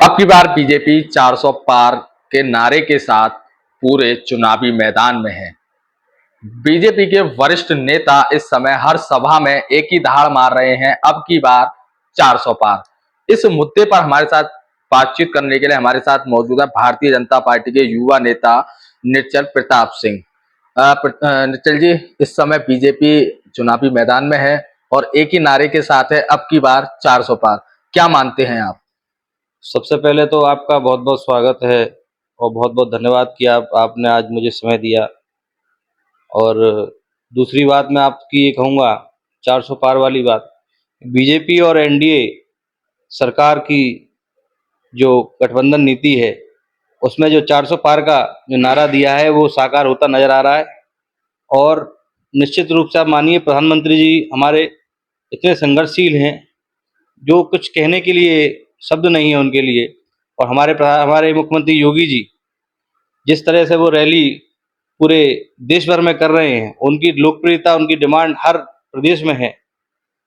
अब की बार बीजेपी 400 पार के नारे के साथ पूरे चुनावी मैदान में है। बीजेपी के वरिष्ठ नेता इस समय हर सभा में एक ही दहाड़ मार रहे हैं, अब की बार 400 पार। इस मुद्दे पर हमारे साथ बातचीत करने के लिए हमारे साथ मौजूद है भारतीय जनता पार्टी के युवा नेता निश्चल प्रताप सिंह। निश्चल जी, इस समय बीजेपी चुनावी मैदान में है और एक ही नारे के साथ है, अब की बार 400 पार। क्या मानते हैं आप? सबसे पहले तो आपका बहुत बहुत स्वागत है और बहुत बहुत धन्यवाद कि आपने आज मुझे समय दिया। और दूसरी बात मैं आपकी ये कहूँगा, 400 पार वाली बात, बीजेपी और एनडीए सरकार की जो गठबंधन नीति है उसमें जो 400 पार का जो नारा दिया है वो साकार होता नज़र आ रहा है। और निश्चित रूप से आप मानिए, प्रधानमंत्री जी हमारे इतने संघर्षशील हैं, जो कुछ कहने के लिए शब्द नहीं है उनके लिए। और हमारे मुख्यमंत्री योगी जी जिस तरह से वो रैली पूरे देश भर में कर रहे हैं, उनकी लोकप्रियता, उनकी डिमांड हर प्रदेश में है।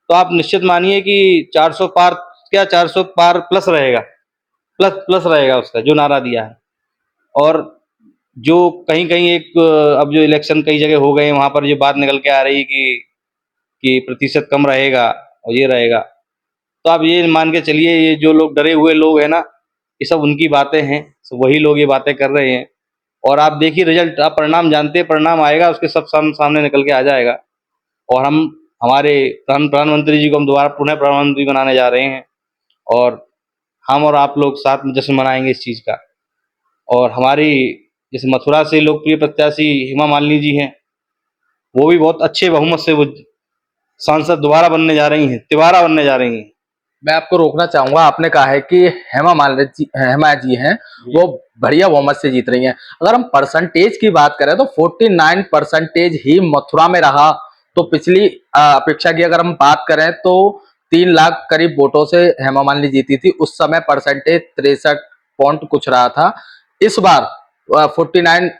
तो आप निश्चित मानिए कि 400 पार क्या, 400 पार प्लस रहेगा, प्लस प्लस रहेगा उसका जो नारा दिया है। और जो कहीं कहीं अब जो इलेक्शन कई जगह हो गए हैं, वहाँ पर ये बात निकल के आ रही कि प्रतिशत कम रहेगा और ये रहेगा। तो आप ये मान के चलिए, ये जो लोग डरे हुए लोग हैं ना, ये सब उनकी बातें हैं, सब वही लोग ये बातें कर रहे हैं। और आप देखिए रिजल्ट, आप परिणाम जानते हैं, परिणाम आएगा उसके सब सामने निकल के आ जाएगा। और हमारे प्रधानमंत्री जी को हम दोबारा पुनः प्रधानमंत्री बनाने जा रहे हैं। और हम और आप लोग साथ में जश्न मनाएंगे इस चीज़ का। और हमारी जैसे मथुरा से लोकप्रिय प्रत्याशी हेमा मालिनी जी हैं, वो भी बहुत अच्छे बहुमत से वो सांसद दोबारा बनने जा रही हैं, तिबारा बनने जा रही हैं। मैं आपको रोकना चाहूंगा, आपने कहा है कि हेमा जी हैं, वो बढ़िया बहुमत से जीत रही हैं। अगर हम परसेंटेज की बात करें तो 49% ही मथुरा में रहा। तो पिछली अपेक्षा की अगर हम बात करें तो 3 लाख करीब वोटों से हेमा मालिनी जीती थी। उस समय परसेंटेज 63 पॉइंट कुछ रहा था। इस बार 49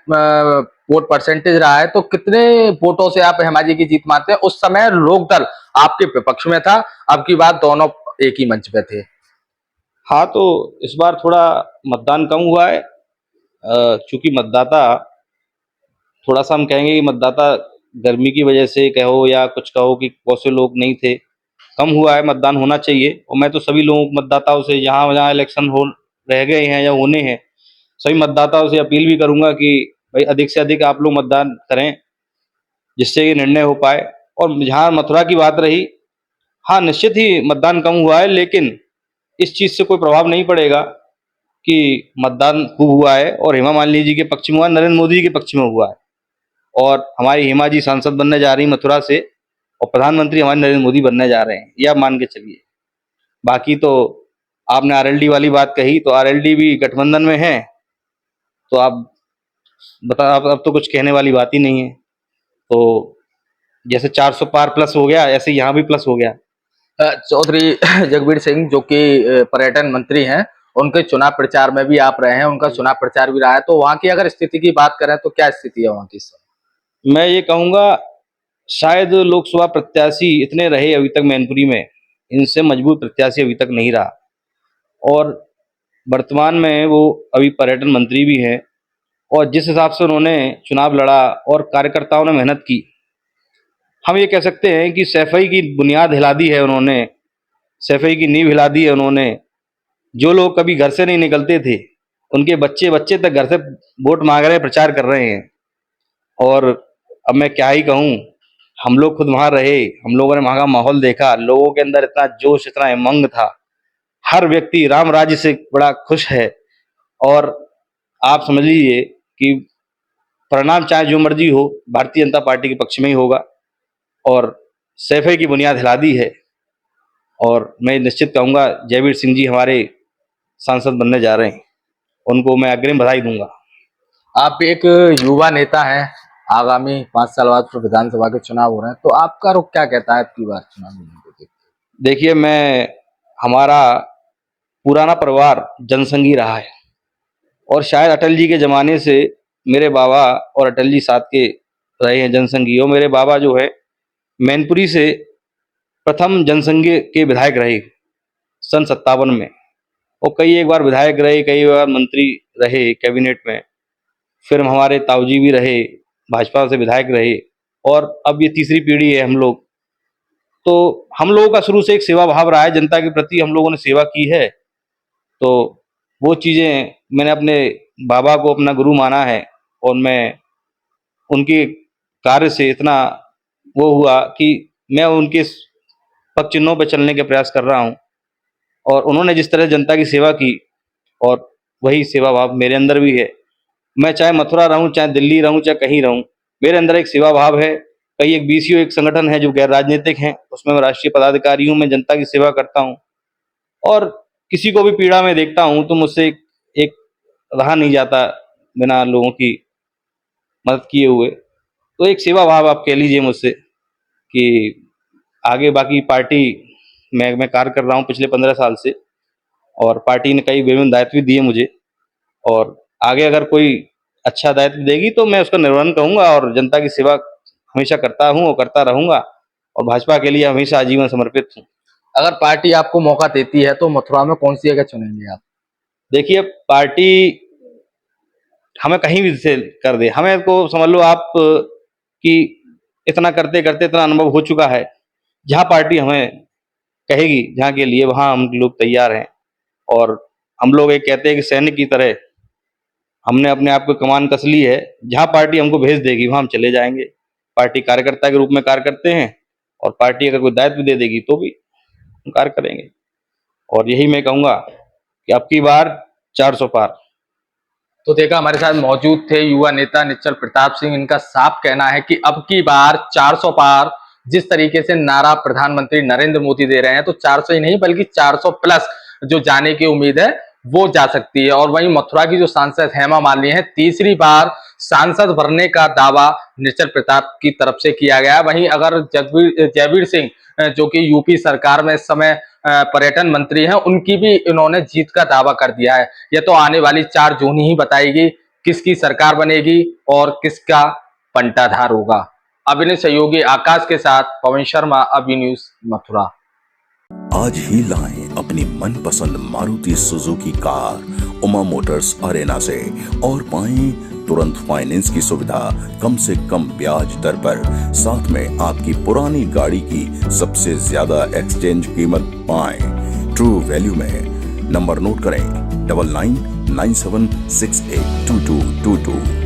वोट परसेंटेज रहा है। तो कितने वोटों से आप हेमा जी की जीत मानते हैं? उस समय लोकदल आपके विपक्ष में था, अब की बात दोनों एक ही मंच पे थे। हाँ, तो इस बार थोड़ा मतदान कम हुआ है। चूंकि मतदाता, थोड़ा सा हम कहेंगे कि मतदाता गर्मी की वजह से कहो या कुछ कहो कि बहुत से लोग नहीं थे, कम हुआ है। मतदान होना चाहिए। और मैं तो सभी लोगों मतदाताओं से, जहाँ जहाँ इलेक्शन हो रह गए हैं या होने हैं, सभी मतदाताओं से अपील भी करूंगा कि भाई अधिक से अधिक आप लोग मतदान करें, जिससे ये निर्णय हो पाए। और जहाँ मथुरा की बात रही, हाँ निश्चित ही मतदान कम हुआ है, लेकिन इस चीज़ से कोई प्रभाव नहीं पड़ेगा कि मतदान खूब हुआ है और हेमा मालिनी जी के पक्ष में हुआ, नरेंद्र मोदी जी के पक्ष में हुआ है। और हमारी हेमा जी सांसद बनने जा रही मथुरा से, और प्रधानमंत्री हमारे नरेंद्र मोदी बनने जा रहे हैं, ये आप मान के चलिए। बाकी तो आपने आरएलडी वाली बात कही, तो आरएलडी भी गठबंधन में है। तो आप बता, अब तो कुछ कहने वाली बात ही नहीं है। तो जैसे 400 पार प्लस हो गया, ऐसे यहाँ भी प्लस हो गया। चौधरी जगबीर सिंह जो कि पर्यटन मंत्री हैं, उनके चुनाव प्रचार में भी आप रहे हैं, उनका चुनाव प्रचार भी रहा है। तो वहां की अगर स्थिति की बात करें तो क्या स्थिति है वहां की इस समय? मैं ये कहूँगा, शायद लोकसभा प्रत्याशी इतने रहे अभी तक मैनपुरी में, इनसे मजबूत प्रत्याशी अभी तक नहीं रहा। और वर्तमान में वो अभी पर्यटन मंत्री भी हैं। और जिस हिसाब से उन्होंने चुनाव लड़ा और कार्यकर्ताओं ने मेहनत की, हम ये कह सकते हैं कि सैफई की बुनियाद हिला दी है उन्होंने, सैफई की नींव हिला दी है उन्होंने। जो लोग कभी घर से नहीं निकलते थे, उनके बच्चे बच्चे तक घर से वोट मांग रहे, प्रचार कर रहे हैं। और अब मैं क्या ही कहूँ, हम लोग खुद वहाँ रहे, हम लोगों ने वहाँ का माहौल देखा, लोगों के अंदर इतना जोश, इतना उमंग था। हर व्यक्ति राम राज्य से बड़ा खुश है। और आप समझ लीजिए कि परिणाम चाहे जो मर्जी हो, भारतीय जनता पार्टी के पक्ष में ही होगा। और सैफई की बुनियाद हिला दी है। और मैं निश्चित कहूँगा, जयवीर सिंह जी हमारे सांसद बनने जा रहे हैं, उनको मैं अग्रिम बधाई दूंगा। आप एक युवा नेता हैं, आगामी 5 साल बाद फिर विधानसभा के चुनाव हो रहे हैं, तो आपका रुख क्या कहता है आपकी बार चुनाव को देखते हुए? देखिए, हमारा पुराना परिवार जनसंघी रहा है। और शायद अटल जी के ज़माने से मेरे बाबा और अटल जी साथ के रहे हैं जनसंघी। और मेरे बाबा जो है मैनपुरी से प्रथम जनसंघ के विधायक रहे सन 57 में। और कई एक बार विधायक रहे, कई बार मंत्री रहे कैबिनेट में, फिर हमारे ताऊजी भी रहे, भाजपा से विधायक रहे, और अब ये तीसरी पीढ़ी है हम लोग। तो हम लोगों का शुरू से एक सेवा भाव रहा है, जनता के प्रति हम लोगों ने सेवा की है। तो वो चीज़ें मैंने अपने बाबा को अपना गुरु माना है, और मैं उनके कार्य से इतना वो हुआ कि मैं उनके पग चिन्हों पे चलने के प्रयास कर रहा हूँ। और उन्होंने जिस तरह जनता की सेवा की, और वही सेवा भाव मेरे अंदर भी है। मैं चाहे मथुरा रहूं, चाहे दिल्ली रहूं, चाहे कहीं रहूं, मेरे अंदर एक सेवा भाव है। कई एक बीसीओ एक संगठन है जो गैर राजनीतिक है, उसमें मैं राष्ट्रीय पदाधिकारी हूं, मैं जनता की सेवा करता हूं, और किसी को भी पीड़ा में देखता हूं तो मुझसे एक रहा नहीं जाता बिना लोगों की मदद किए हुए। तो एक सेवा भाव आप कह लीजिए मुझसे कि आगे बाकी पार्टी मैं कार्य कर रहा हूं पिछले 15 साल से, और पार्टी ने कई विभिन्न दायित्व भी दिए मुझे, और आगे अगर कोई अच्छा दायित्व देगी तो मैं उसका निर्वहन करूंगा, और जनता की सेवा हमेशा करता हूं और करता रहूंगा, और भाजपा के लिए हमेशा आजीवन समर्पित हूं। अगर पार्टी आपको मौका देती है तो मथुरा में कौन सी जगह चुनेंगे आप? देखिए, पार्टी हमें कहीं भी से कर दे, हमें को समझ लो आप कि इतना करते करते इतना अनुभव हो चुका है। जहाँ पार्टी हमें कहेगी जहाँ के लिए, वहाँ हम लोग तैयार हैं। और हम लोग एक कहते हैं कि सैनिक की तरह हमने अपने आप को कमान कस ली है। जहाँ पार्टी हमको भेज देगी वहाँ हम चले जाएंगे। पार्टी कार्यकर्ता के रूप में कार्य करते हैं, और पार्टी अगर कोई दायित्व दे देगी तो भी हम कार्य करेंगे। और यही मैं कहूँगा कि अब की बार 400 पार। तो देखा, हमारे साथ मौजूद थे युवा नेता निश्चल प्रताप सिंह। इनका साफ कहना है कि अब की बार 400 पार। जिस तरीके से नारा प्रधानमंत्री नरेंद्र मोदी दे रहे हैं, तो 400 ही नहीं बल्कि 400 प्लस जो जाने की उम्मीद है वो जा सकती है। और वहीं मथुरा की जो सांसद हेमा मालिनी है, तीसरी बार सांसद बनने का दावा निश्चल प्रताप की तरफ से किया गया। वहीं अगर जयवीर सिंह जो कि यूपी सरकार में इस समय पर्यटन मंत्री हैं, उनकी भी इन्होंने जीत का दावा कर दिया है। यह तो आने वाली 4 जून ही बताएगी किसकी सरकार बनेगी और किसका पंटाधार होगा। अभिनय सहयोगी आकाश के साथ पवन शर्मा, अभी न्यूज मथुरा। आज ही लाएं अपनी मनपसंद Maruti Suzuki car Uma Motors Arena से, और पाएं तुरंत फाइनेंस की सुविधा कम से कम ब्याज दर पर। साथ में आपकी पुरानी गाड़ी की सबसे ज्यादा एक्सचेंज कीमत पाएं ट्रू वैल्यू में। नंबर नोट करें 9997682222।